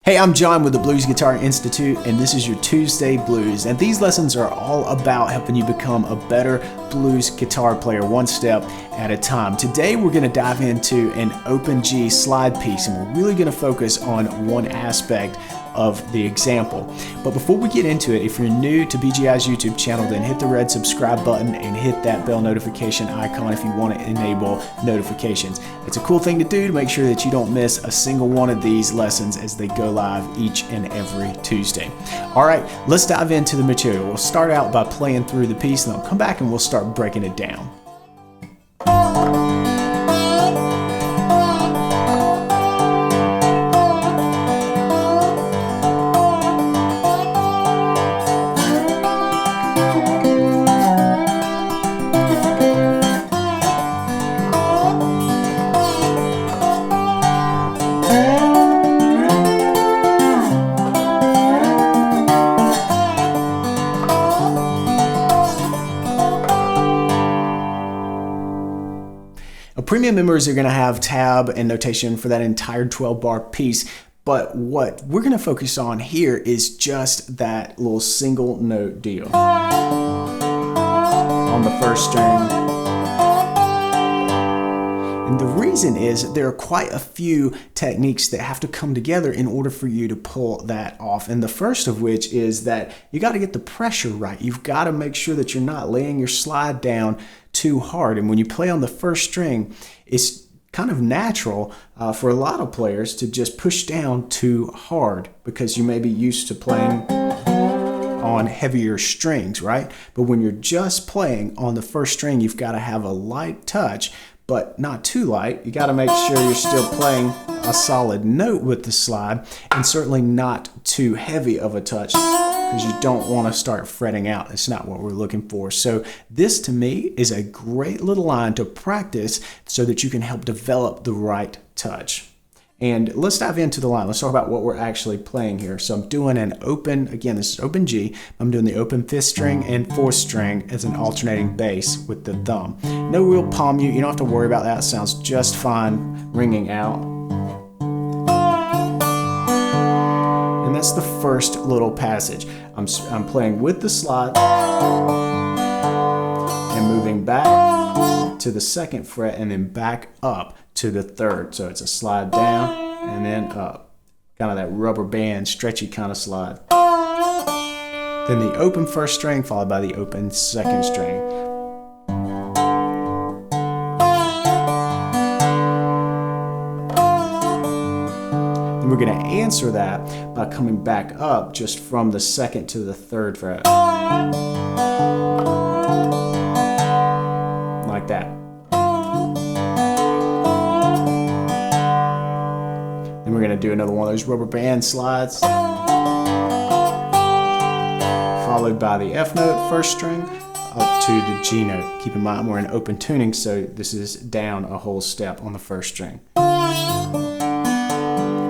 Hey, I'm John with the Blues Guitar Institute, and this is your Tuesday Blues. And these lessons are all about helping you become a better blues guitar player one step at a time. Today we're going to dive into an open G slide piece, and we're really going to focus on one aspect of the example. But before we get into it, if you're new to BGI's YouTube channel, then hit the red subscribe button and hit that bell notification icon if you want to enable notifications. It's a cool thing to do to make sure that you don't miss a single one of these lessons as they go live each and every Tuesday. All right, let's dive into the material. We'll start out by playing through the piece, and then I'll come back and we'll start breaking it down. Premium members are going to have tab and notation for that entire 12-bar piece, but what we're going to focus on here is just that little single note deal on the first string. And the reason is there are quite a few techniques that have to come together in order for you to pull that off. And the first of which is that you got to get the pressure right. You've got to make sure that you're not laying your slide down too hard. And when you play on the first string, it's kind of natural for a lot of players to just push down too hard because you may be used to playing on heavier strings, right? But when you're just playing on the first string, you've got to have a light touch, but not too light. You got to make sure you're still playing a solid note with the slide, and certainly not too heavy of a touch, because you don't want to start fretting out. It's not what we're looking for. So this to me is a great little line to practice so that you can help develop the right touch. And let's dive into the line. Let's talk about what we're actually playing here. So I'm doing an open, again, this is open G. I'm doing the open 5th string and 4th string as an alternating bass with the thumb. No real palm mute. You don't have to worry about that. It sounds just fine ringing out. And that's the first little passage. I'm playing with the slide and moving back to the 2nd fret and then back up to the 3rd. So it's a slide down and then up. Kind of that rubber band, stretchy kind of slide. Then the open 1st string followed by the open 2nd string. We're going to answer that by coming back up just from the 2nd to the 3rd fret. Like that. Then we're going to do another one of those rubber band slides, followed by the F note, 1st string, up to the G note. Keep in mind we're in open tuning, so this is down a whole step on the 1st string.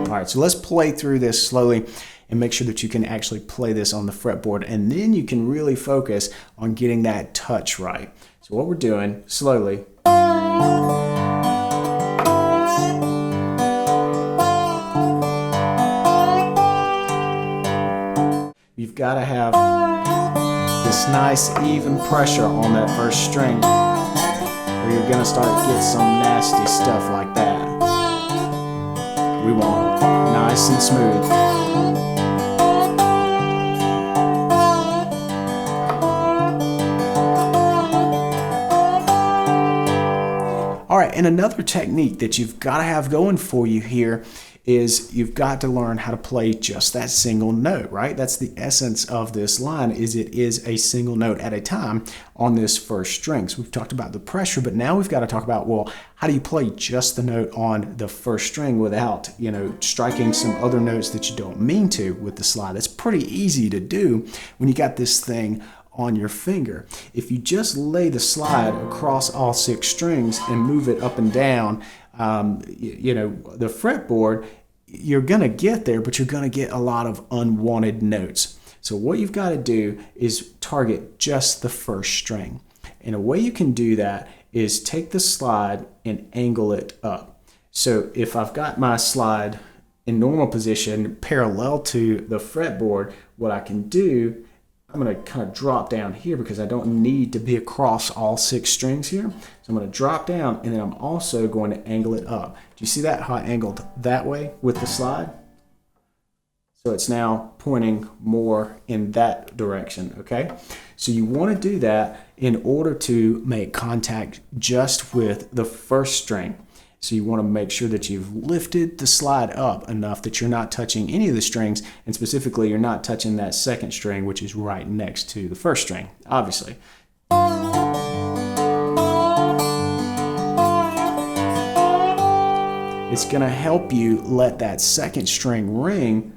All right, so let's play through this slowly and make sure that you can actually play this on the fretboard, and then you can really focus on getting that touch right. So what we're doing slowly. You've got to have this nice even pressure on that 1st string, or you're going to start to get some nasty stuff like that. We want nice and smooth. All right, and another technique that you've got to have going for you here is you've got to learn how to play just that single note, right? That's the essence of this line, is it is a single note at a time on this 1st string. So we've talked about the pressure, but now we've got to talk about, well, how do you play just the note on the 1st string without, striking some other notes that you don't mean to with the slide? It's pretty easy to do when you got this thing on your finger. If you just lay the slide across all 6 strings and move it up and down, the fretboard, you're going to get there, but you're going to get a lot of unwanted notes. So what you've got to do is target just the 1st string. And a way you can do that is take the slide and angle it up. So if I've got my slide in normal position parallel to the fretboard, what I can do, I'm going to kind of drop down here because I don't need to be across all 6 strings here. So I'm going to drop down, and then I'm also going to angle it up. Do you see that, how I angled that way with the slide? So it's now pointing more in that direction, okay? So you want to do that in order to make contact just with the first string. So you want to make sure that you've lifted the slide up enough that you're not touching any of the strings, and specifically you're not touching that second string, which is right next to the first string, obviously. It's going to help you let that second string ring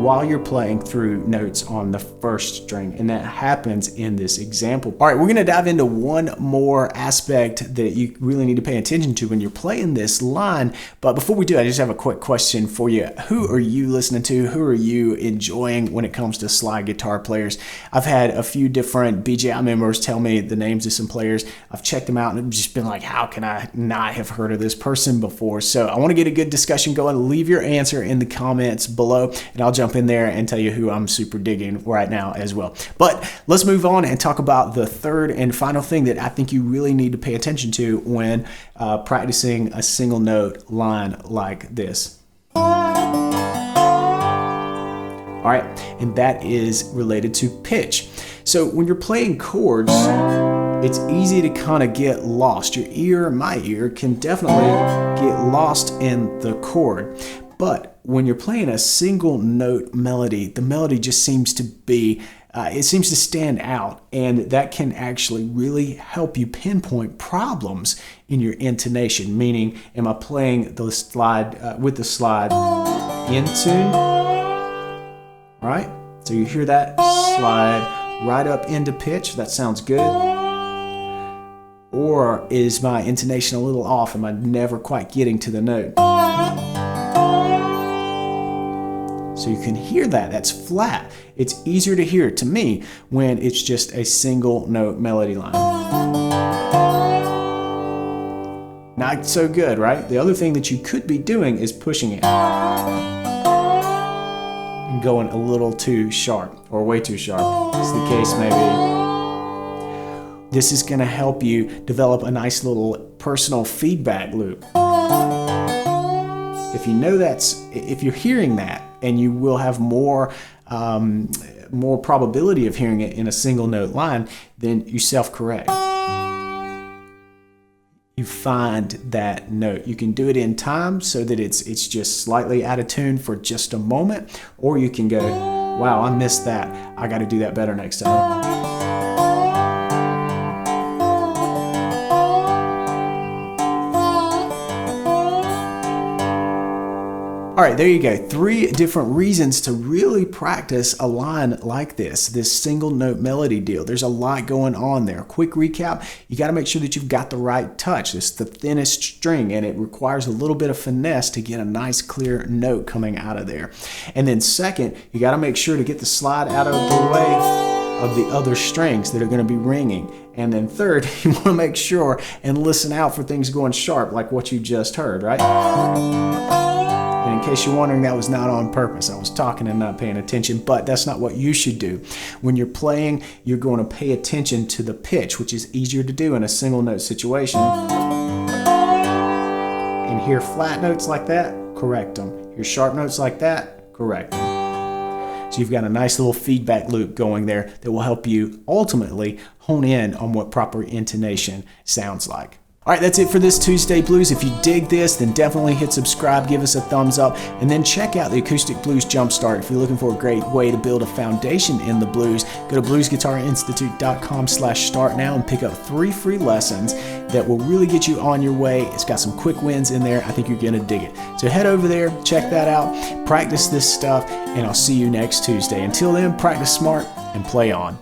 while you're playing through notes on the first string, and that happens in this example. All right, we're going to dive into one more aspect that you really need to pay attention to when you're playing this line. But before we do, I just have a quick question for you. Who are you listening to? Who are you enjoying when it comes to slide guitar players? I've had a few different BJI members tell me the names of some players. I've checked them out and I've just been like, how can I not have heard of this person before? So I want to get a good discussion going. Leave your answer in the comments below, and I'll jump in there and tell you who I'm super digging right now as well. But let's move on and talk about the third and final thing that I think you really need to pay attention to when practicing a single note line like this. All right, and that is related to pitch. So when you're playing chords, it's easy to kind of get lost. Your ear, my ear, can definitely get lost in the chord. But when you're playing a single note melody, the melody just seems to be, it seems to stand out, and that can actually really help you pinpoint problems in your intonation. Meaning, am I playing the slide with the slide in tune? All right, so you hear that slide right up into pitch. That sounds good. Or is my intonation a little off? Am I never quite getting to the note? So you can hear that, that's flat. It's easier to hear to me when it's just a single note melody line. Not so good, right? The other thing that you could be doing is pushing it and going a little too sharp or way too sharp. It's the case maybe. This is going to help you develop a nice little personal feedback loop. If you know if you're hearing that, and you will have more probability of hearing it in a single note line, then you self-correct. You find that note. You can do it in time so that it's just slightly out of tune for just a moment, or you can go, wow, I missed that. I got to do that better next time. All right, there you go. 3 different reasons to really practice a line like this single note melody deal. There's a lot going on there. Quick recap, you got to make sure that you've got the right touch. It's the thinnest string, and it requires a little bit of finesse to get a nice clear note coming out of there. And then second, you got to make sure to get the slide out of the way of the other strings that are going to be ringing. And then third, you want to make sure and listen out for things going sharp like what you just heard, right? And in case you're wondering, that was not on purpose. I was talking and not paying attention, but that's not what you should do. When you're playing, you're going to pay attention to the pitch, which is easier to do in a single note situation. And hear flat notes like that, correct them. Hear sharp notes like that, correct them. So you've got a nice little feedback loop going there that will help you ultimately hone in on what proper intonation sounds like. All right, that's it for this Tuesday Blues. If you dig this, then definitely hit subscribe, give us a thumbs up, and then check out the Acoustic Blues Jumpstart. If you're looking for a great way to build a foundation in the blues, go to bluesguitarinstitute.com/start now and pick up 3 free lessons that will really get you on your way. It's got some quick wins in there. I think you're gonna dig it. So head over there, check that out, practice this stuff, and I'll see you next Tuesday. Until then, practice smart and play on.